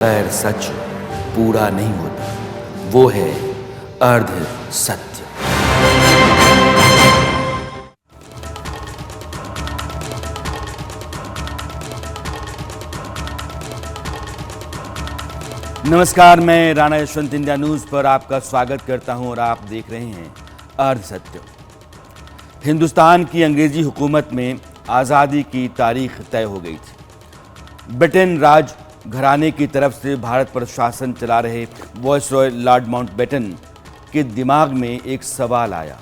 गैर सच पूरा नहीं होता, वो है अर्ध सत्य। नमस्कार, मैं राणा यशवंत इंडिया न्यूज पर आपका स्वागत करता हूं और आप देख रहे हैं अर्ध सत्य। हिंदुस्तान की अंग्रेजी हुकूमत में आज़ादी की तारीख तय हो गई थी। ब्रिटेन राज घराने की तरफ से भारत पर शासन चला रहे वायसरॉय लॉर्ड माउंटबेटन के दिमाग में एक सवाल आया।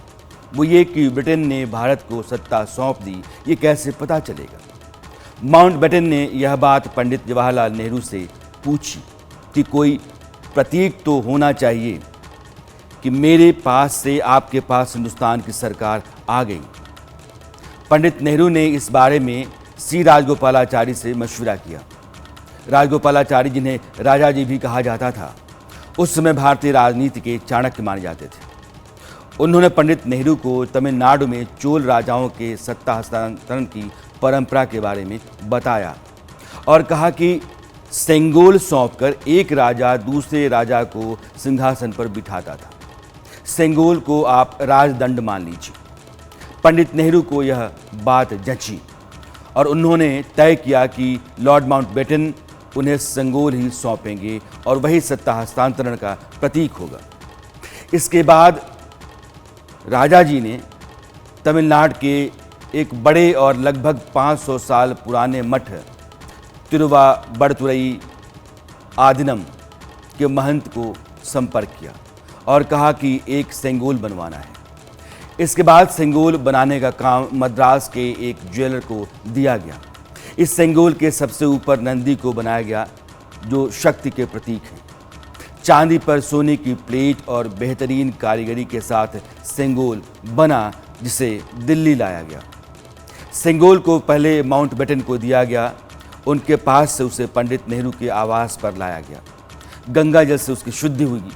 वो ये कि ब्रिटेन ने भारत को सत्ता सौंप दी, ये कैसे पता चलेगा। माउंटबेटन ने यह बात पंडित जवाहरलाल नेहरू से पूछी कि कोई प्रतीक तो होना चाहिए कि मेरे पास से आपके पास हिंदुस्तान की सरकार आ गई। पंडित नेहरू ने इस बारे में सी राजगोपालाचारी से मशवरा किया। राजगोपालाचारी, जिन्हें राजा जी भी कहा जाता था, उस समय भारतीय राजनीति के चाणक्य माने जाते थे। उन्होंने पंडित नेहरू को तमिलनाडु में चोल राजाओं के सत्ता हस्तांतरण की परंपरा के बारे में बताया और कहा कि सेंगोल सौंपकर एक राजा दूसरे राजा को सिंहासन पर बिठाता था। सेंगोल को आप राजदंड मान लीजिए। पंडित नेहरू को यह बात जची और उन्होंने तय किया कि लॉर्ड माउंटबेटन उन्हें सेंगोल ही सौंपेंगे और वही सत्ता हस्तांतरण का प्रतीक होगा। इसके बाद राजा जी ने तमिलनाडु के एक बड़े और लगभग 500 साल पुराने मठ तिरुवाबड़तुरई आदीनम के महंत को संपर्क किया और कहा कि एक सेंगोल बनवाना है। इसके बाद सेंगोल बनाने का काम मद्रास के एक ज्वेलर को दिया गया। इस सेंगोल के सबसे ऊपर नंदी को बनाया गया, जो शक्ति के प्रतीक हैं। चांदी पर सोने की प्लेट और बेहतरीन कारीगरी के साथ सेंगोल बना, जिसे दिल्ली लाया गया। सेंगोल को पहले माउंटबेटन को दिया गया, उनके पास से उसे पंडित नेहरू के आवास पर लाया गया। गंगा जल से उसकी शुद्धि हुई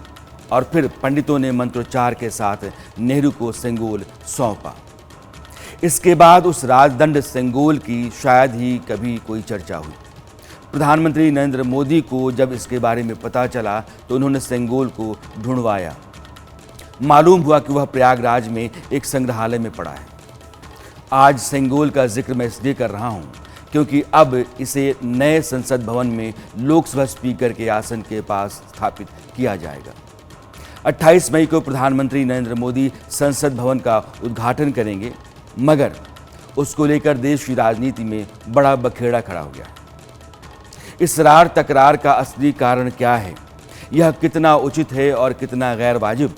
और फिर पंडितों ने मंत्रोच्चार के साथ नेहरू को सेंगोल सौंपा। इसके बाद उस राजदंड सेंगोल की शायद ही कभी कोई चर्चा हुई। प्रधानमंत्री नरेंद्र मोदी को जब इसके बारे में पता चला तो उन्होंने सेंगोल को ढूंढवाया। मालूम हुआ कि वह प्रयागराज में एक संग्रहालय में पड़ा है। आज सेंगोल का जिक्र मैं इसलिए कर रहा हूं क्योंकि अब इसे नए संसद भवन में लोकसभा स्पीकर के आसन के पास स्थापित किया जाएगा। 28 मई को प्रधानमंत्री नरेंद्र मोदी संसद भवन का उद्घाटन करेंगे, मगर उसको लेकर देश की राजनीति में बड़ा बखेड़ा खड़ा हो गया है। इस रार तकरार का असली कारण क्या है, यह कितना उचित है और कितना गैर वाजिब,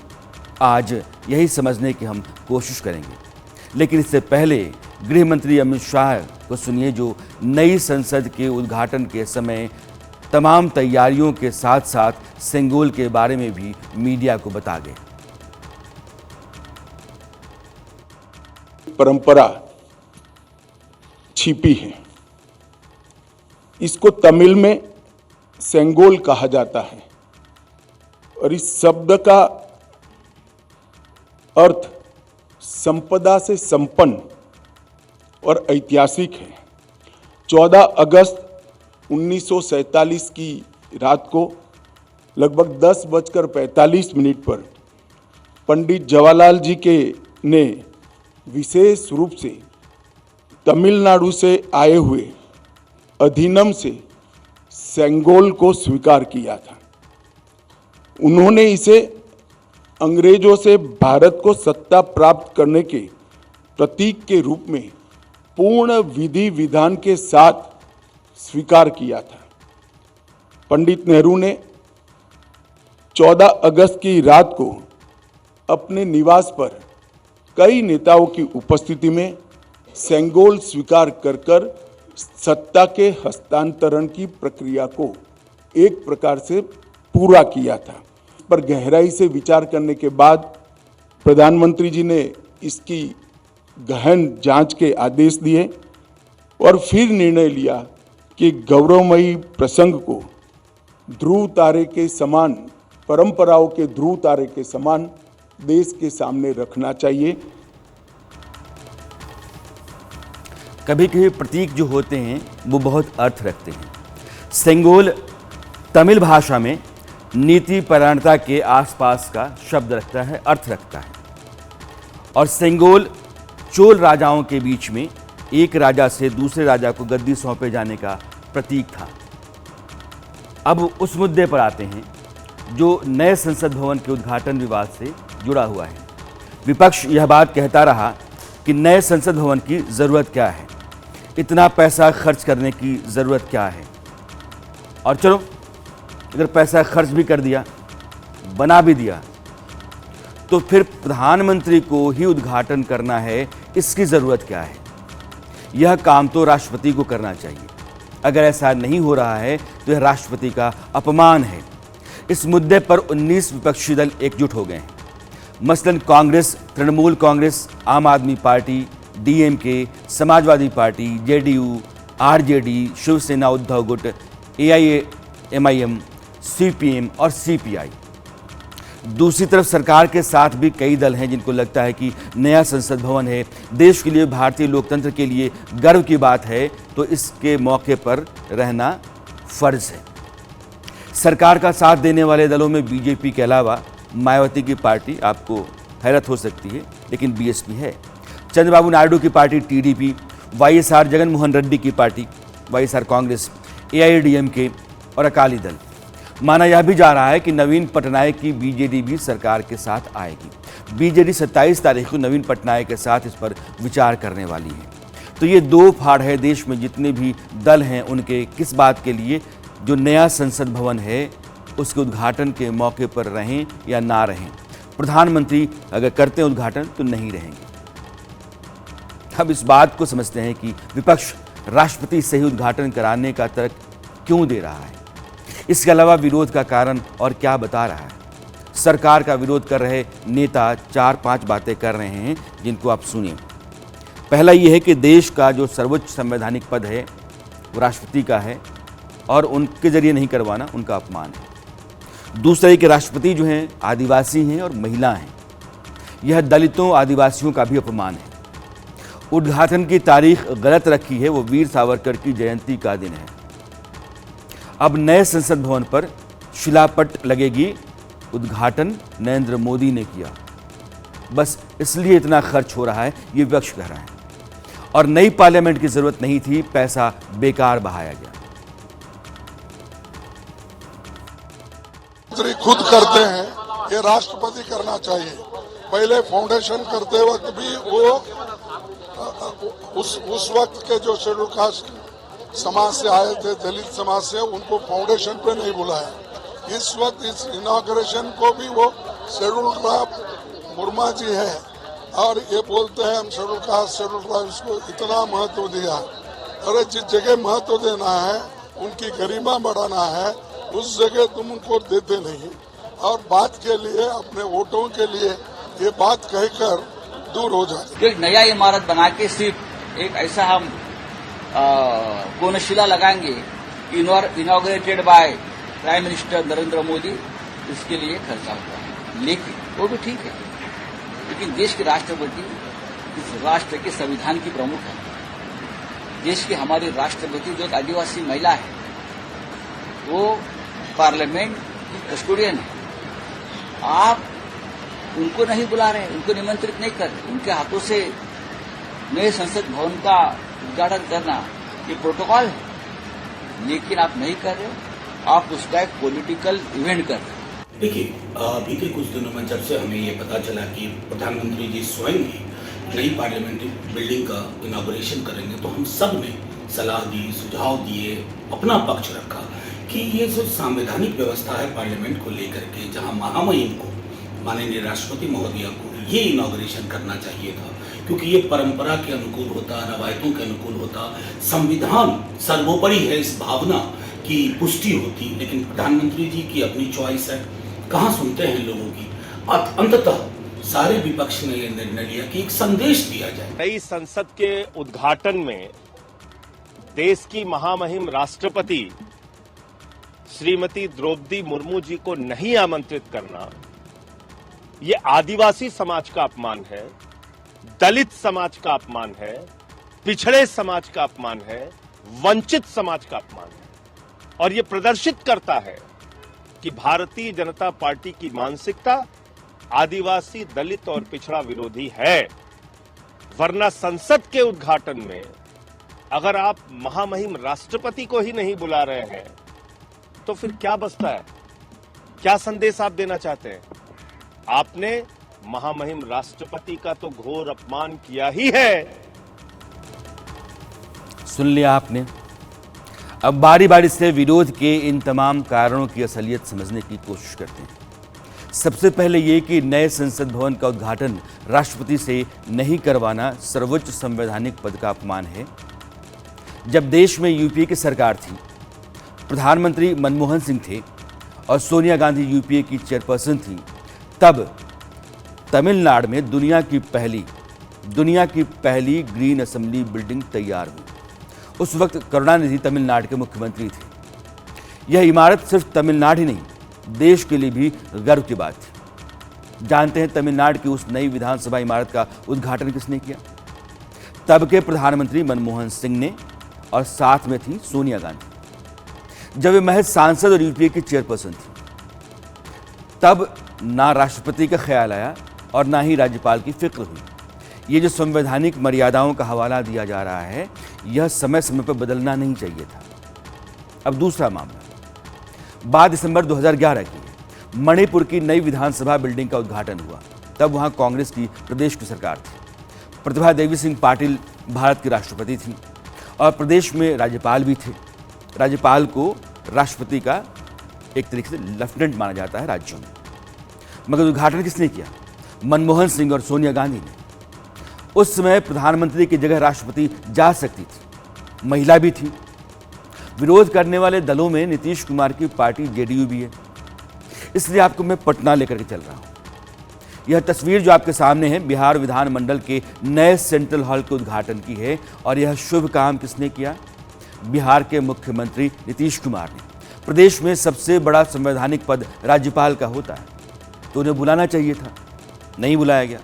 आज यही समझने की हम कोशिश करेंगे। लेकिन इससे पहले गृह मंत्री अमित शाह को सुनिए, जो नई संसद के उद्घाटन के समय तमाम तैयारियों के साथ साथ सेंगोल के बारे में भी मीडिया को बता गए। परंपरा छिपी है। इसको तमिल में सेंगोल कहा जाता है और इस शब्द का अर्थ संपदा से संपन्न और ऐतिहासिक है। 14 अगस्त 1947 की रात को लगभग 10:45 पर पंडित जवाहरलाल जी ने विशेष रूप से तमिलनाडु से आए हुए अधिनम से सेंगोल को स्वीकार किया था। उन्होंने इसे अंग्रेजों से भारत को सत्ता प्राप्त करने के प्रतीक के रूप में पूर्ण विधि विधान के साथ स्वीकार किया था। पंडित नेहरू ने 14 अगस्त की रात को अपने निवास पर कई नेताओं की उपस्थिति में सेंगोल स्वीकार कर सत्ता के हस्तांतरण की प्रक्रिया को एक प्रकार से पूरा किया था। पर गहराई से विचार करने के बाद प्रधानमंत्री जी ने इसकी गहन जांच के आदेश दिए और फिर निर्णय लिया कि गौरवमयी प्रसंग को ध्रुव तारे के समान, परंपराओं के ध्रुव तारे के समान देश के सामने रखना चाहिए। कभी कभी प्रतीक जो होते हैं वो बहुत अर्थ रखते हैं। सेंगोल तमिल भाषा में नीति परायणता के आसपास का शब्द रखता है, अर्थ रखता है। और सेंगोल चोल राजाओं के बीच में एक राजा से दूसरे राजा को गद्दी सौंपे जाने का प्रतीक था। अब उस मुद्दे पर आते हैं जो नए संसद भवन के उद्घाटन विवाद से जुड़ा हुआ है। विपक्ष यह बात कहता रहा कि नए संसद भवन की ज़रूरत क्या है, इतना पैसा खर्च करने की ज़रूरत क्या है। और चलो, अगर पैसा खर्च भी कर दिया, बना भी दिया, तो फिर प्रधानमंत्री को ही उद्घाटन करना है, इसकी ज़रूरत क्या है? यह काम तो राष्ट्रपति को करना चाहिए। अगर ऐसा नहीं हो रहा है तो यह राष्ट्रपति का अपमान है। इस मुद्दे पर 19 विपक्षी दल एकजुट हो गए हैं। मसलन Congress, Trinamool Congress, Aam Aadmi Party, DMK, Samajwadi Party, JDU, RJD, Shivsena Uddhav गुट, एआईएमआईएम, सीपीएम और सीपीआई। दूसरी तरफ सरकार के साथ भी कई दल हैं जिनको लगता है कि नया संसद भवन है, देश के लिए, भारतीय लोकतंत्र के लिए गर्व की बात है, तो इसके मौके पर रहना फर्ज है। सरकार का साथ देने वाले दलों में बीजेपी के अलावा मायावती की पार्टी, आपको हैरत हो सकती है, लेकिन बीएसपी है। चंद्रबाबू नायडू की party TDP, YSR Jagan Mohan Reddy की पार्टी, वाईएसआर कांग्रेस, एआईएडीएमके और अकाली दल। माना यह भी जा रहा है कि नवीन पटनायक की बीजेडी भी सरकार के साथ आएगी। बीजेडी 27 तारीख को नवीन पटनायक के साथ इस पर विचार करने वाली है। तो ये दो फाड़ है देश में जितने भी दल हैं उनके, किस बात के लिए, जो नया संसद भवन है उसके उद्घाटन के मौके पर रहें या ना रहें। प्रधानमंत्री अगर करते हैं उद्घाटन तो नहीं रहेंगे। अब इस बात को समझते हैं कि विपक्ष राष्ट्रपति से ही उद्घाटन कराने का तर्क क्यों दे रहा है, इसके अलावा विरोध का कारण और क्या बता रहा है। सरकार का विरोध कर रहे नेता 4-5 बातें कर रहे हैं जिनको आप सुनिए। पहला ये है कि देश का जो सर्वोच्च संवैधानिक पद है वो राष्ट्रपति का है और उनके जरिए नहीं करवाना उनका अपमान है। दूसरा ये कि राष्ट्रपति जो हैं आदिवासी हैं और महिला हैं, यह दलितों आदिवासियों का भी अपमान है। उद्घाटन की तारीख गलत रखी है, वो वीर सावरकर की जयंती का दिन है। अब नए संसद भवन पर शिलापट लगेगी, उद्घाटन नरेंद्र मोदी ने किया, बस इसलिए इतना खर्च हो रहा है, ये विपक्ष कह रहा है। और नई पार्लियामेंट की जरूरत नहीं थी, पैसा बेकार बहाया गया। खुद करते हैं, ये राष्ट्रपति करना चाहिए। पहले फाउंडेशन करते वक्त भी वो उस वक्त के जो शेड्यूल कास्ट समाज से आए थे, दलित समाज से, उनको फाउंडेशन पे नहीं बुलाया। इस वक्त इस इनॉग्रेशन को भी वो शेड्यूल ट्राइब मुर्मा जी है और ये बोलते हैं हम शेड्यूल कास्ट, शेड्यूल ट्राइब, इसको इतना महत्व दिया। अरे जिस जगह महत्व देना है, उनकी गरिमा बढ़ाना है, उस जगह तुम उनको देते नहीं और बात के लिए, अपने वोटों के लिए ये बात कहकर दूर हो जाए। एक नया इमारत बना के सिर्फ एक ऐसा हम कोनशिला लगाएंगे, inaugurated by prime minister Narendra Modi, इसके लिए खर्चा हुआ है। लेकिन वो भी ठीक है, लेकिन देश के राष्ट्रपति इस राष्ट्र के संविधान की प्रमुख है। देश की हमारी राष्ट्रपति जो एक आदिवासी महिला है, वो पार्लियामेंट की कस्टोडियन है। आप उनको नहीं बुला रहे, उनको निमंत्रित नहीं कर रहे, उनके हाथों से नए संसद भवन का उद्घाटन करना ये प्रोटोकॉल है, लेकिन आप नहीं कर रहे, आप उसका एक पॉलिटिकल इवेंट कर रहे। देखिए, बीते कुछ दिनों में जब से हमें ये पता चला कि प्रधानमंत्री जी स्वयं ही नई पार्लियामेंट्री बिल्डिंग का इनॉग्रेशन करेंगे, तो हम सब ने सलाह दी, सुझाव दिए, अपना पक्ष रखा कि ये जो संवैधानिक व्यवस्था है पार्लियामेंट को लेकर के, जहां महामहिम को, माननीय राष्ट्रपति महोदया को ये इनॉग्रेशन करना चाहिए था, क्योंकि ये परंपरा के अनुकूल होता, रवायतों के अनुकूल होता, संविधान सर्वोपरि है, इस भावना की पुष्टि होती। लेकिन प्रधानमंत्री जी की अपनी चॉइस है, कहाँ सुनते हैं लोगों की। अंततः सारे विपक्ष ने यह निर्णय लिया कि एक संदेश दिया जाए। नई संसद के उद्घाटन में देश की महामहिम राष्ट्रपति श्रीमती द्रौपदी मुर्मू जी को नहीं आमंत्रित करना, ये आदिवासी समाज का अपमान है, दलित समाज का अपमान है, पिछड़े समाज का अपमान है, वंचित समाज का अपमान है। और ये प्रदर्शित करता है कि भारतीय जनता पार्टी की मानसिकता आदिवासी, दलित और पिछड़ा विरोधी है। वरना संसद के उद्घाटन में अगर आप महामहिम राष्ट्रपति को ही नहीं बुला रहे हैं तो फिर क्या बचता है? क्या संदेश आप देना चाहते हैं? आपने महामहिम राष्ट्रपति का तो घोर अपमान किया ही है। सुन लिया आपने। अब बारी बारी से विरोध के इन तमाम कारणों की असलियत समझने की कोशिश करते हैं। सबसे पहले ये कि नए संसद भवन का उद्घाटन राष्ट्रपति से नहीं करवाना सर्वोच्च संवैधानिक पद का अपमान है। जब देश में यूपीए की सरकार थी, प्रधानमंत्री मनमोहन सिंह थे और सोनिया गांधी यूपीए की चेयरपर्सन थी, तब तमिलनाडु में दुनिया की पहली ग्रीन असेंबली बिल्डिंग तैयार हुई। उस वक्त करुणानिधि तमिलनाडु के मुख्यमंत्री थे। यह इमारत सिर्फ तमिलनाडु ही नहीं, देश के लिए भी गर्व की बात थी। जानते हैं तमिलनाडु की उस नई विधानसभा इमारत का उद्घाटन किसने किया? तब के प्रधानमंत्री मनमोहन सिंह ने, और साथ में थी सोनिया गांधी। जब वे महज सांसद और यूपीए की चेयरपर्सन थी, तब ना राष्ट्रपति का ख्याल आया और ना ही राज्यपाल की फिक्र हुई। ये जो संवैधानिक मर्यादाओं का हवाला दिया जा रहा है, यह समय समय पर बदलना नहीं चाहिए था। अब दूसरा मामला, बात दिसंबर 2011 की है। मणिपुर की नई विधानसभा बिल्डिंग का उद्घाटन हुआ। तब वहां कांग्रेस की प्रदेश की सरकार थी। प्रतिभा देवी सिंह पाटिल भारत की राष्ट्रपति थी और प्रदेश में राज्यपाल भी थे। राज्यपाल को राष्ट्रपति का एक तरीके से लेफ्टिनेंट माना जाता है राज्यों में। मगर उद्घाटन किसने किया? मनमोहन सिंह और सोनिया गांधी ने। उस समय प्रधानमंत्री की जगह राष्ट्रपति जा सकती थी, महिला भी थी। विरोध करने वाले दलों में नीतीश कुमार की पार्टी जेडीयू भी है। इसलिए आपको मैं पटना लेकर के चल रहा हूं। यह तस्वीर जो आपके सामने है, बिहार विधानमंडल के नए सेंट्रल हॉल के उद्घाटन की है। और यह शुभ काम किसने किया? बिहार के मुख्यमंत्री नीतीश कुमार ने। प्रदेश में सबसे बड़ा संवैधानिक पद राज्यपाल का होता है, तो उन्हें बुलाना चाहिए था, नहीं बुलाया गया।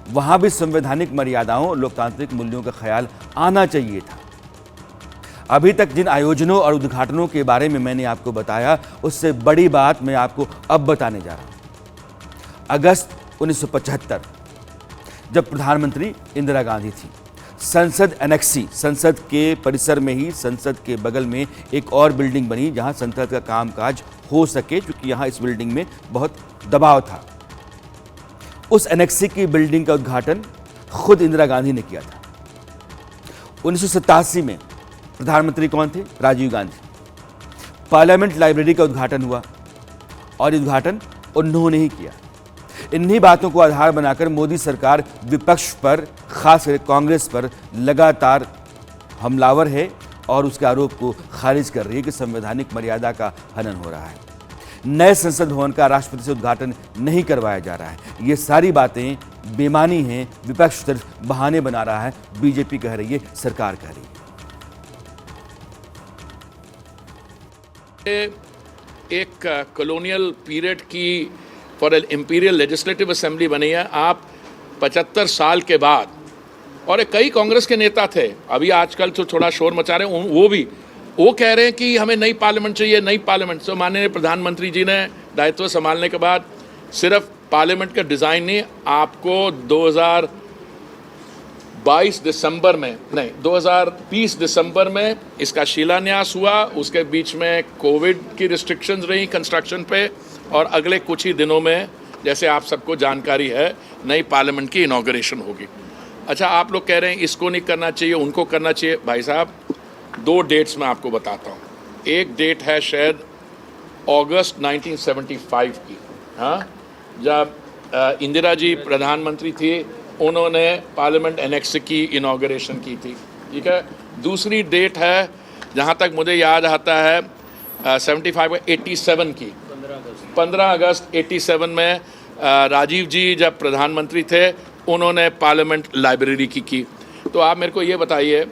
वहां भी संवैधानिक मर्यादाओं और लोकतांत्रिक मूल्यों का ख्याल आना चाहिए था। अभी तक जिन आयोजनों और उद्घाटनों के बारे में मैंने आपको बताया, उससे बड़ी बात मैं आपको अब बताने जा रहा हूं। अगस्त 1975, जब प्रधानमंत्री इंदिरा गांधी थी, संसद एनेक्सी, संसद के परिसर में ही संसद के बगल में एक और बिल्डिंग बनी जहां संसद का कामकाज हो सके, क्योंकि यहां इस बिल्डिंग में बहुत दबाव था। उस एनेक्सी की बिल्डिंग का उद्घाटन खुद इंदिरा गांधी ने किया था। 1987 में प्रधानमंत्री कौन थे? राजीव गांधी। पार्लियामेंट लाइब्रेरी का उद्घाटन हुआ और उद्घाटन उन्होंने ही किया। इन्हीं बातों को आधार बनाकर मोदी सरकार विपक्ष पर, खासकर कांग्रेस पर लगातार हमलावर है और उसके आरोप को खारिज कर रही है कि संवैधानिक मर्यादा का हनन हो रहा है। नए संसद भवन का राष्ट्रपति से उद्घाटन नहीं करवाया जा रहा है। ये सारी बातें बेमानी हैं। विपक्ष सिर्फ बहाने बना रहा है। बीजेपी कह रही है, सरकार कह रही है। एक कॉलोनियल पीरियड की फॉर इंपीरियल लेजिस्लेटिव असेंबली बनी है। आप 75 साल के बाद, और कई कांग्रेस के नेता थे, अभी आजकल तो थोड़ा शोर मचा रहे हैं, वो कह रहे हैं कि हमें नई पार्लियामेंट चाहिए, नई पार्लियामेंट। तो माननीय प्रधानमंत्री जी ने दायित्व संभालने के बाद सिर्फ पार्लियामेंट का डिज़ाइन नहीं, आपको 2020 दिसंबर में इसका शिलान्यास हुआ। उसके बीच में कोविड की रिस्ट्रिक्शंस रही कंस्ट्रक्शन पे, और अगले कुछ ही दिनों में, जैसे आप सबको जानकारी है, नई पार्लियामेंट की इनॉग्रेशन होगी। अच्छा, आप लोग कह रहे हैं इसको नहीं करना चाहिए, उनको करना चाहिए। भाई साहब, 2 डेट्स मैं आपको बताता हूँ। एक डेट है शायद अगस्त 1975 की, हाँ, जब इंदिरा जी प्रधानमंत्री थी, उन्होंने पार्लियामेंट एनेक्स की इनॉग्रेशन की थी, ठीक है। दूसरी डेट है, जहाँ तक मुझे याद आता है, 87 की 15 अगस्त 87 में राजीव जी जब प्रधानमंत्री थे, उन्होंने पार्लियामेंट लाइब्रेरी की। तो आप मेरे को ये बताइए,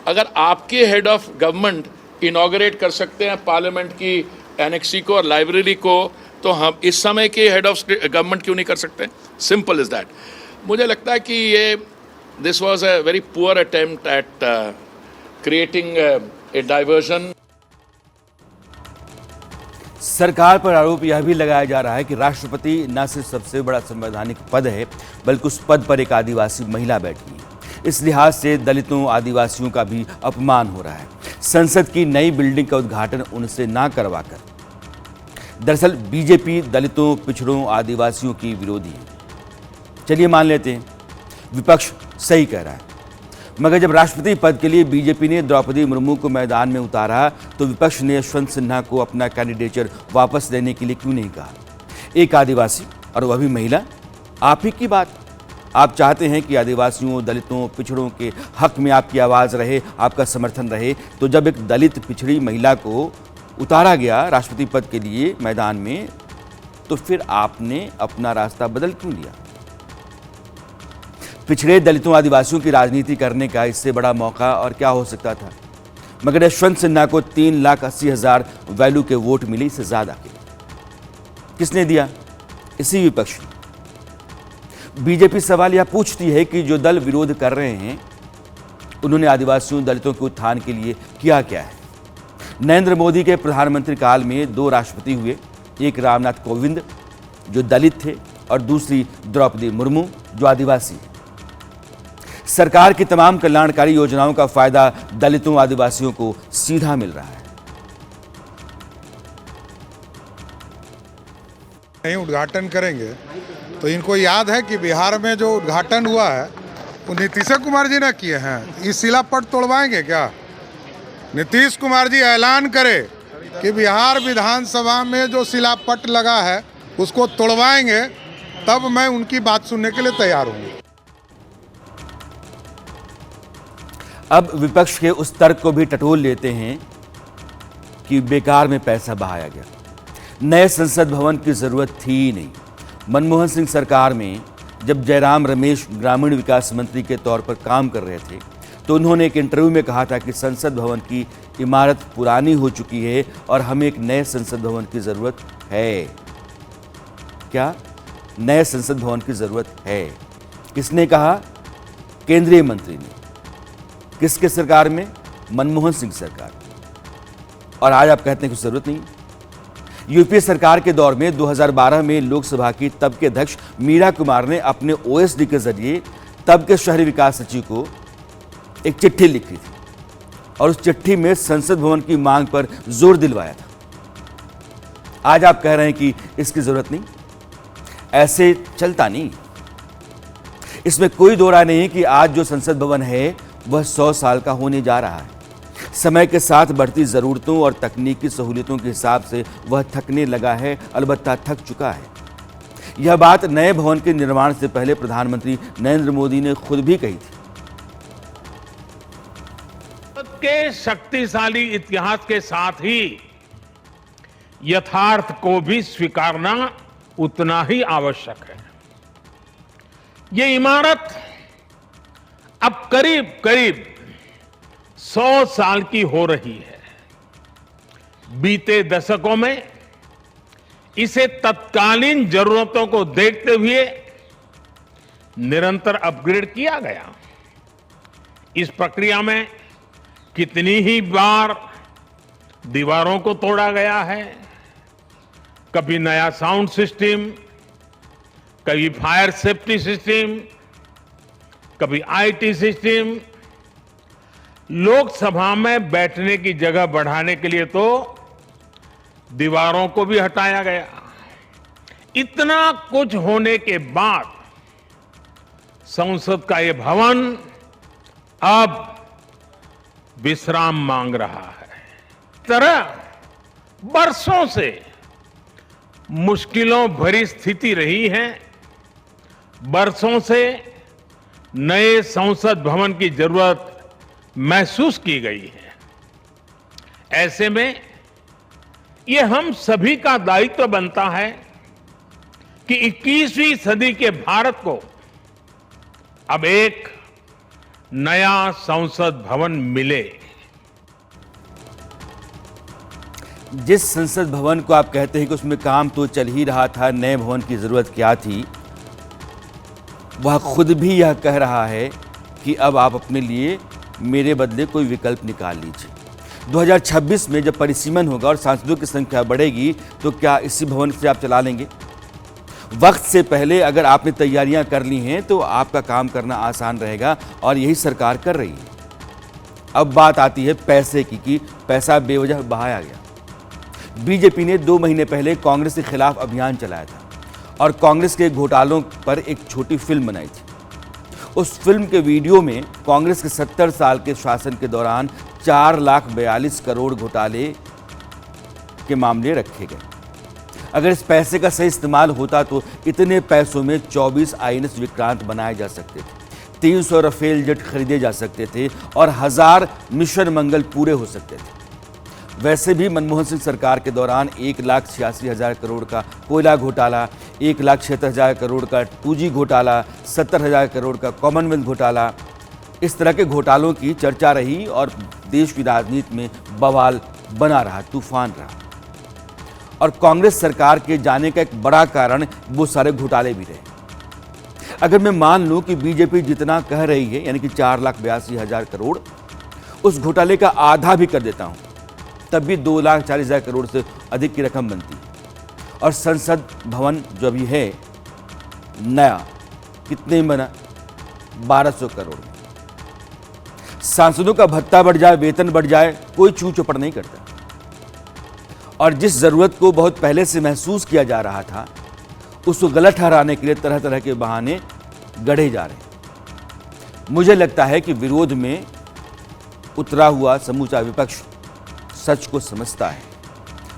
अगर आपके हेड ऑफ गवर्नमेंट इनॉग्रेट कर सकते हैं पार्लियामेंट की एनेक्सी को और लाइब्रेरी को, तो हम इस समय के हेड ऑफ गवर्नमेंट क्यों नहीं कर सकते? Simple is that. मुझे लगता है कि ये this was a very poor attempt at creating a diversion. सरकार पर आरोप यह भी लगाया जा रहा है कि राष्ट्रपति न सिर्फ सबसे बड़ा संवैधानिक पद है, बल्कि उस पद पर एक आदिवासी महिला बैठी है। इस लिहाज से दलितों आदिवासियों का भी अपमान हो रहा है। संसद की नई बिल्डिंग का उद्घाटन उनसे ना करवाकर दरअसल बीजेपी दलितों, पिछड़ों, आदिवासियों की विरोधी है। चलिए मान लेते हैं विपक्ष सही कह रहा है, मगर जब राष्ट्रपति पद के लिए बीजेपी ने द्रौपदी मुर्मू को मैदान में उतारा तो विपक्ष ने यशवंत सिन्हा को अपना कैंडिडेचर वापस लेने के लिए क्यों नहीं कहा? एक आदिवासी और वह भी महिला, आप ही की बात। आप चाहते हैं कि आदिवासियों, दलितों, पिछड़ों के हक में आपकी आवाज़ रहे, आपका समर्थन रहे, तो जब एक दलित पिछड़ी महिला को उतारा गया राष्ट्रपति पद के लिए मैदान में, तो फिर आपने अपना रास्ता बदल क्यों लिया? पिछड़े दलितों, आदिवासियों की राजनीति करने का इससे बड़ा मौका और क्या हो सकता था? मगर यशवंत सिन्हा को 3,80,000 वैल्यू के वोट मिले, इससे ज्यादा के किसने दिया? इसी विपक्ष ने। बीजेपी सवाल यह पूछती है कि जो दल विरोध कर रहे हैं उन्होंने आदिवासियों, दलितों के उत्थान के लिए किया क्या है? नरेंद्र मोदी के प्रधानमंत्री काल में 2 राष्ट्रपति हुए, एक रामनाथ कोविंद जो दलित थे और दूसरी द्रौपदी मुर्मू जो आदिवासी है। सरकार की तमाम कल्याणकारी योजनाओं का फायदा दलितों, आदिवासियों को सीधा मिल रहा है। नहीं उद्घाटन करेंगे तो इनको याद है कि बिहार में जो उद्घाटन हुआ है वो नीतीश कुमार जी ने किए हैं। इस शिलापट तोड़वाएंगे क्या? नीतीश कुमार जी ऐलान करे कि बिहार विधानसभा में जो शिलापट लगा है उसको तोड़वाएंगे, तब मैं उनकी बात सुनने के लिए तैयार हूँ। अब विपक्ष के उस तर्क को भी टटोल लेते हैं कि बेकार में पैसा बहाया गया, नए संसद भवन की जरूरत थी ही नहीं। मनमोहन सिंह सरकार में जब जयराम रमेश ग्रामीण विकास मंत्री के तौर पर काम कर रहे थे तो उन्होंने एक इंटरव्यू में कहा था कि संसद भवन की इमारत पुरानी हो चुकी है और हमें एक नए संसद भवन की जरूरत है। क्या नए संसद भवन की जरूरत है? किसने कहा? केंद्रीय मंत्री ने। किसके सरकार में? मनमोहन सिंह सरकार। और आज आप कहते हैं कि जरूरत नहीं। यूपीए सरकार के दौर में 2012 में लोकसभा की तब के अध्यक्ष मीरा कुमार ने अपने ओएसडी के जरिए तब के शहरी विकास सचिव को एक चिट्ठी लिखी थी और उस चिट्ठी में संसद भवन की मांग पर जोर दिलवाया था। आज आप कह रहे हैं कि इसकी जरूरत नहीं। ऐसे चलता नहीं। इसमें कोई दो राय नहीं कि आज जो संसद भवन है वह 100 साल का होने जा रहा है। समय के साथ बढ़ती ज़रूरतों और तकनीकी सहूलियतों के हिसाब से वह थकने लगा है, अलबत्ता थक चुका है। यह बात नए भवन के निर्माण से पहले प्रधानमंत्री नरेंद्र मोदी ने खुद भी कही थी। भारत के शक्तिशाली इतिहास के साथ ही यथार्थ को भी स्वीकारना उतना ही आवश्यक है। ये इमारत अब करीब करीब 100 साल की हो रही है। बीते दशकों में इसे तत्कालीन जरूरतों को देखते हुए निरंतर अपग्रेड किया गया। इस प्रक्रिया में कितनी ही बार दीवारों को तोड़ा गया है। कभी नया साउंड सिस्टम, कभी फायर सेफ्टी सिस्टम, कभी आईटी सिस्टम। लोकसभा में बैठने की जगह बढ़ाने के लिए तो दीवारों को भी हटाया गया। इतना कुछ होने के बाद संसद का ये भवन अब विश्राम मांग रहा है। इस तरह बरसों से मुश्किलों भरी स्थिति रही है। बरसों से नए संसद भवन की जरूरत महसूस की गई है। ऐसे में ये हम सभी का दायित्व बनता है कि 21वीं सदी के भारत को अब एक नया संसद भवन मिले। जिस संसद भवन को आप कहते हैं कि उसमें काम तो चल ही रहा था, नए भवन की जरूरत क्या थी, वह खुद भी यह कह रहा है कि अब आप अपने लिए मेरे बदले कोई विकल्प निकाल लीजिए। 2026 में जब परिसीमन होगा और सांसदों की संख्या बढ़ेगी तो क्या इसी भवन से आप चला लेंगे? वक्त से पहले अगर आपने तैयारियां कर ली हैं तो आपका काम करना आसान रहेगा और यही सरकार कर रही है। अब बात आती है पैसे की कि पैसा बेवजह बहाया गया। बीजेपी ने 2 महीने पहले कांग्रेस के खिलाफ अभियान चलाया था और कांग्रेस के घोटालों पर एक छोटी फिल्म बनाई थी। उस फिल्म के वीडियो में कांग्रेस के 70 साल के शासन के दौरान 4,42 करोड़ घोटाले के मामले रखे गए। अगर इस पैसे का सही इस्तेमाल होता तो इतने पैसों में 24 INS विक्रांत बनाए जा सकते थे, 300 राफेल जेट खरीदे जा सकते थे और 1000 मिशन मंगल पूरे हो सकते थे। वैसे भी मनमोहन सिंह सरकार के दौरान 1,86,000 करोड़ का कोयला घोटाला, 1,76,000 करोड़ का 2G घोटाला, 70,000 करोड़ का कॉमनवेल्थ घोटाला, इस तरह के घोटालों की चर्चा रही और देश की राजनीति में बवाल बना रहा, तूफान रहा। और कांग्रेस सरकार के जाने का एक बड़ा कारण वो सारे घोटाले भी रहे। अगर मैं मान लूं कि बीजेपी जितना कह रही है यानी कि 4,82,000 करोड़, उस घोटाले का आधा भी कर देता हूं, तब भी 2,40,000 करोड़ से अधिक की रकम बनती है। और संसद भवन जो अभी है नया, कितने में बना? 1,200 करोड़। सांसदों का भत्ता बढ़ जाए, वेतन बढ़ जाए, कोई चू चौपड़ नहीं करता। और जिस जरूरत को बहुत पहले से महसूस किया जा रहा था, उसको गलत ठहराने के लिए तरह तरह के बहाने गढ़े जा रहे हैं। मुझे लगता है कि विरोध में उतरा हुआ समूचा विपक्ष सच को समझता है,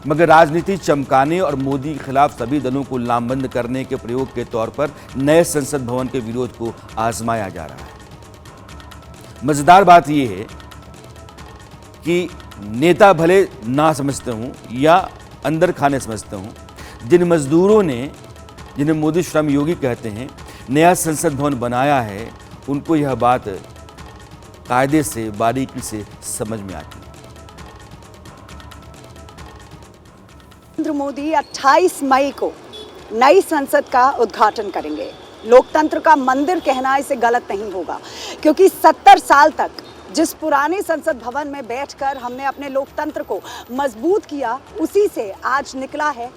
मगर राजनीति चमकाने और मोदी के खिलाफ सभी दलों को लामबंद करने के प्रयोग के तौर पर नए संसद भवन के विरोध को आजमाया जा रहा है। मजेदार बात यह है कि नेता भले ना समझते हूं या अंदर खाने समझते हूं, जिन मजदूरों ने, जिन्हें मोदी श्रम योगी कहते हैं, नया संसद भवन बनाया है, उनको यह बात कायदे से, बारीकी से समझ में आती है। नरेंद्र मोदी 28 मई को नई संसद का उद्घाटन करेंगे। लोकतंत्र का मंदिर कहना इसे गलत नहीं होगा, क्योंकि 70 साल तक जिस पुराने संसद भवन में बैठकर हमने अपने लोकतंत्र को मजबूत किया, उसी से आज निकला है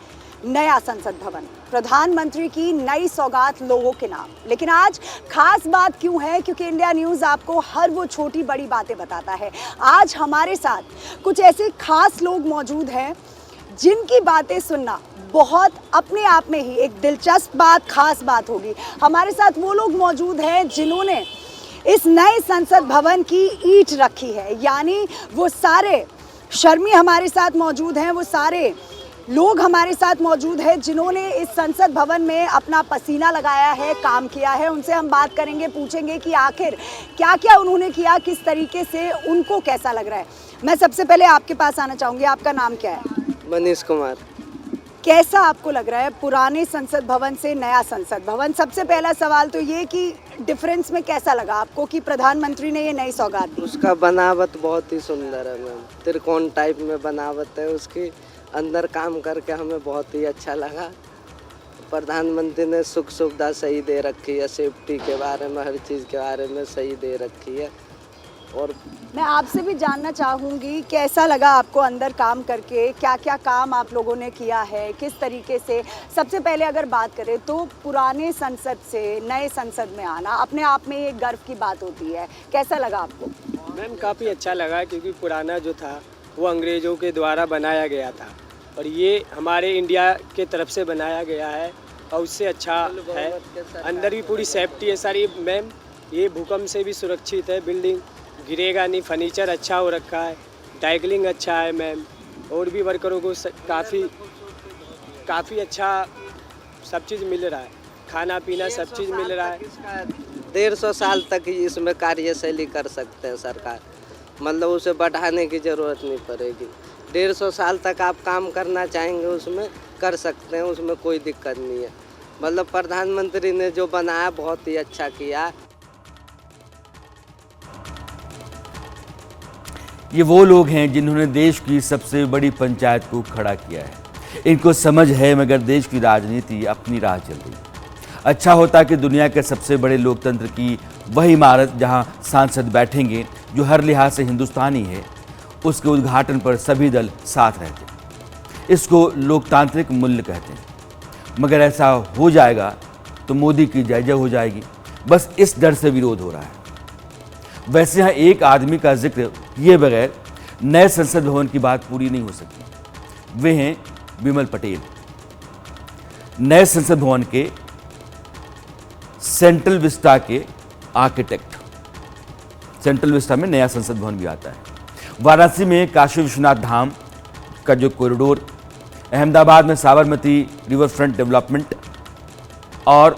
नया संसद भवन। प्रधानमंत्री की नई सौगात लोगों के नाम। लेकिन आज खास बात क्यों है? क्योंकि इंडिया न्यूज़ आपको हर वो छोटी बड़ी बातें बताता है। आज हमारे साथ कुछ ऐसे खास लोग मौजूद हैं जिनकी बातें सुनना बहुत अपने आप में ही एक दिलचस्प बात, खास बात होगी। हमारे साथ वो लोग मौजूद हैं जिन्होंने इस नए संसद भवन की ईंट रखी है, यानी वो सारे शर्मी हमारे साथ मौजूद हैं, वो सारे लोग हमारे साथ मौजूद हैं जिन्होंने इस संसद भवन में अपना पसीना लगाया है, काम किया है। उनसे हम बात करेंगे, पूछेंगे कि आखिर क्या क्या उन्होंने किया, किस तरीके से उनको कैसा लग रहा है। मैं सबसे पहले आपके पास आना चाहूँगी, आपका नाम क्या है? मनीष कुमार। कैसा आपको लग रहा है पुराने संसद भवन से नया संसद भवन? सबसे पहला सवाल तो ये कि डिफरेंस में कैसा लगा आपको कि प्रधानमंत्री ने ये नई सौगात दी? उसका बनावट बहुत ही सुंदर है मैम, त्रिकोण टाइप में बनावट है उसकी। अंदर काम करके हमें बहुत ही अच्छा लगा। प्रधानमंत्री ने सुख सुविधा सही दे रखी है, सेफ्टी के बारे में, हर चीज़ के बारे में सही दे रखी है। और मैं आपसे भी जानना चाहूँगी कैसा लगा आपको अंदर काम करके, क्या क्या काम आप लोगों ने किया है, किस तरीके से? सबसे पहले अगर बात करें तो पुराने संसद से नए संसद में आना अपने आप में एक गर्व की बात होती है, कैसा लगा आपको? मैम काफ़ी अच्छा लगा, क्योंकि पुराना जो था वो अंग्रेज़ों के द्वारा बनाया गया था और ये हमारे इंडिया के तरफ से बनाया गया है और उससे अच्छा है। अंदर भी पूरी सेफ्टी है सारी मैम, ये भूकंप से भी सुरक्षित है, बिल्डिंग गिरेगा नहीं, फर्नीचर अच्छा हो रखा है, टाइगलिंग अच्छा है मैम, और भी वर्करों को काफ़ी अच्छा सब चीज़ मिल रहा है, खाना पीना सब चीज़ मिल रहा है। 150 साल तक ही इसमें कार्यशैली कर सकते हैं सरकार, मतलब उसे बढ़ाने की ज़रूरत नहीं पड़ेगी। 150 साल तक आप काम करना चाहेंगे उसमें कर सकते हैं, उसमें कोई दिक्कत नहीं है। मतलब प्रधानमंत्री ने जो बनाया बहुत ही अच्छा किया। ये वो लोग हैं जिन्होंने देश की सबसे बड़ी पंचायत को खड़ा किया है। इनको समझ है, मगर देश की राजनीति अपनी राह चल रही है। अच्छा होता कि दुनिया के सबसे बड़े लोकतंत्र की वह इमारत जहां सांसद बैठेंगे जो हर लिहाज से हिंदुस्तानी है, उसके उद्घाटन पर सभी दल साथ रहते। इसको लोकतांत्रिक मूल्य कहते हैं। मगर ऐसा हो जाएगा तो मोदी की जय जय हो जाएगी, बस इस डर से विरोध हो रहा है। वैसे यहाँ एक आदमी का जिक्र किए बगैर नए संसद भवन की बात पूरी नहीं हो सकती। वे हैं विमल पटेल, नए संसद भवन के सेंट्रल विस्टा के आर्किटेक्ट। सेंट्रल विस्टा में नया संसद भवन भी आता है। वाराणसी में काशी विश्वनाथ धाम का जो कॉरिडोर, अहमदाबाद में साबरमती रिवर फ्रंट डेवलपमेंट और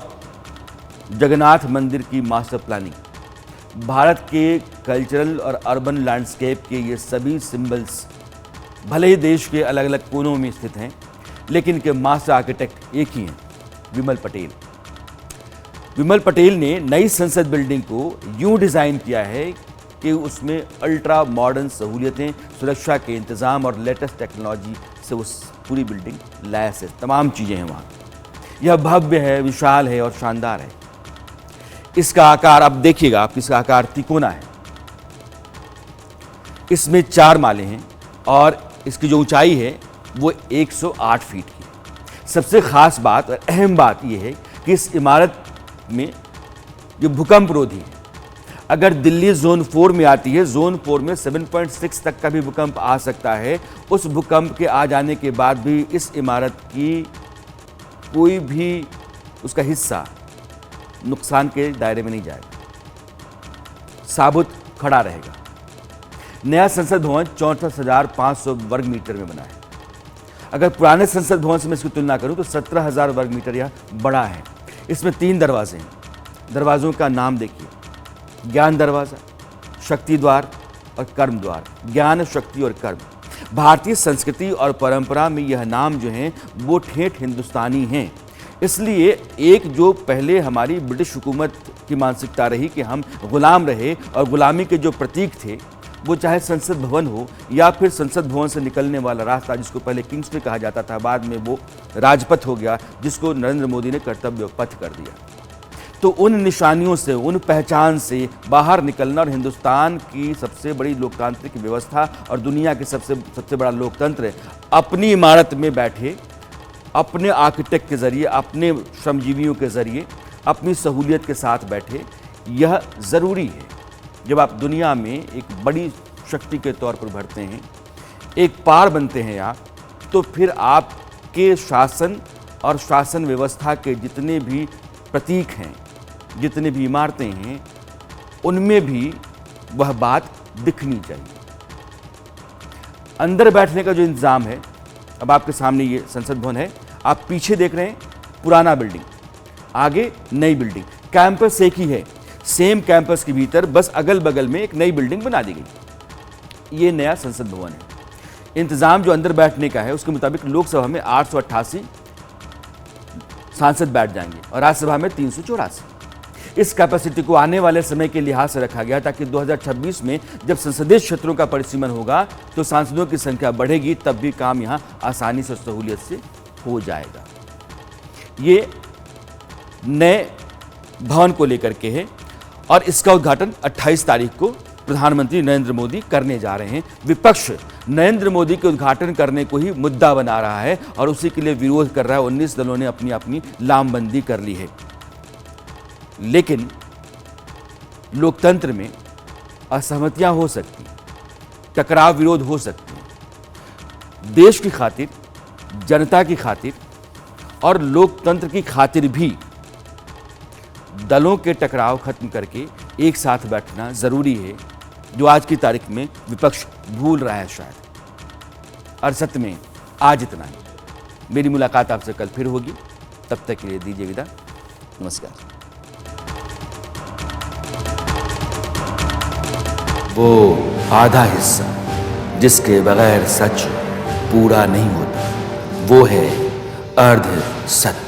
जगन्नाथ मंदिर की मास्टर प्लानिंग, भारत के कल्चरल और अर्बन लैंडस्केप के ये सभी सिंबल्स भले ही देश के अलग अलग कोनों में स्थित हैं, लेकिन के मास्टर आर्किटेक्ट एक ही हैं, विमल पटेल। विमल पटेल ने नई संसद बिल्डिंग को यूं डिज़ाइन किया है कि उसमें अल्ट्रा मॉडर्न सहूलियतें, सुरक्षा के इंतज़ाम और लेटेस्ट टेक्नोलॉजी से उस पूरी बिल्डिंग लैस है। तमाम चीज़ें हैं वहाँ। यह भव्य है, विशाल है और शानदार है। इसका आकार आप देखिएगा, आप इसका आकार तिकोना है। इसमें 4 माले हैं और इसकी जो ऊंचाई है वो 108 फीट की है। सबसे खास बात और अहम बात यह है कि इस इमारत में ये भूकंप रोधी है। अगर दिल्ली जोन 4 में आती है, जोन 4 में 7.6 तक का भी भूकंप आ सकता है। उस भूकंप के आ जाने के बाद भी इस इमारत की कोई भी उसका हिस्सा नुकसान के दायरे में नहीं जाएगा, साबुत खड़ा रहेगा। नया संसद भवन 64,500 वर्ग मीटर में बना है। अगर पुराने संसद भवन से मैं इसकी तुलना करूं तो 17,000 वर्ग मीटर यह बड़ा है। इसमें 3 दरवाजे हैं। दरवाजों का नाम देखिए, ज्ञान दरवाजा, शक्ति द्वार और कर्म द्वार। ज्ञान, शक्ति और कर्म। भारतीय संस्कृति और परंपरा में यह नाम जो हैं वो ठेठ हिंदुस्तानी हैं। इसलिए एक जो पहले हमारी ब्रिटिश हुकूमत की मानसिकता रही कि हम गुलाम रहे और गुलामी के जो प्रतीक थे, वो चाहे संसद भवन हो या फिर संसद भवन से निकलने वाला रास्ता जिसको पहले किंग्स वे कहा जाता था, बाद में वो राजपथ हो गया, जिसको नरेंद्र मोदी ने कर्तव्य पथ कर दिया। तो उन निशानियों से, उन पहचान से बाहर निकलना और हिंदुस्तान की सबसे बड़ी लोकतांत्रिक व्यवस्था और दुनिया के सबसे बड़ा लोकतंत्र अपनी इमारत में बैठे, अपने आर्किटेक्ट के जरिए, अपने श्रमजीवियों के जरिए, अपनी सहूलियत के साथ बैठे, यह ज़रूरी है। जब आप दुनिया में एक बड़ी शक्ति के तौर पर उभरते हैं, एक पार बनते हैं आप, तो फिर आपके शासन और शासन व्यवस्था के जितने भी प्रतीक हैं, जितने भी इमारतें हैं, उनमें भी वह बात दिखनी चाहिए। अंदर बैठने का जो इंतज़ाम है, अब आपके सामने ये संसद भवन है, आप पीछे देख रहे हैं पुराना बिल्डिंग, आगे नई बिल्डिंग। कैंपस एक ही है, सेम कैंपस के भीतर बस अगल बगल में एक नई बिल्डिंग बना दी गई। ये नया संसद भवन है। इंतज़ाम जो अंदर बैठने का है उसके मुताबिक लोकसभा में 888 सांसद बैठ जाएंगे और राज्यसभा में 384। इस कैपेसिटी को आने वाले समय के लिहाज से रखा गया ताकि 2026 में जब संसदीय क्षेत्रों का परिसीमन होगा तो सांसदों की संख्या बढ़ेगी, तब भी काम यहाँ आसानी से, सहूलियत से हो जाएगा। ये नए भवन को लेकर के है और इसका उद्घाटन 28 तारीख को प्रधानमंत्री नरेंद्र मोदी करने जा रहे हैं। विपक्ष नरेंद्र मोदी के उद्घाटन करने को ही मुद्दा बना रहा है और उसी के लिए विरोध कर रहा है। 19 दलों ने अपनी अपनी लामबंदी कर ली है। लेकिन लोकतंत्र में असहमतियां हो सकती, टकराव विरोध हो सकते हैं। देश की खातिर, जनता की खातिर और लोकतंत्र की खातिर भी दलों के टकराव खत्म करके एक साथ बैठना जरूरी है, जो आज की तारीख में विपक्ष भूल रहा है शायद। और सत्य में आज इतना ही। मेरी मुलाकात आपसे कल फिर होगी, तब तक के लिए दीजिए विदा। नमस्कार। वो आधा हिस्सा जिसके बगैर सच पूरा नहीं होता, वो है अर्ध सत्य।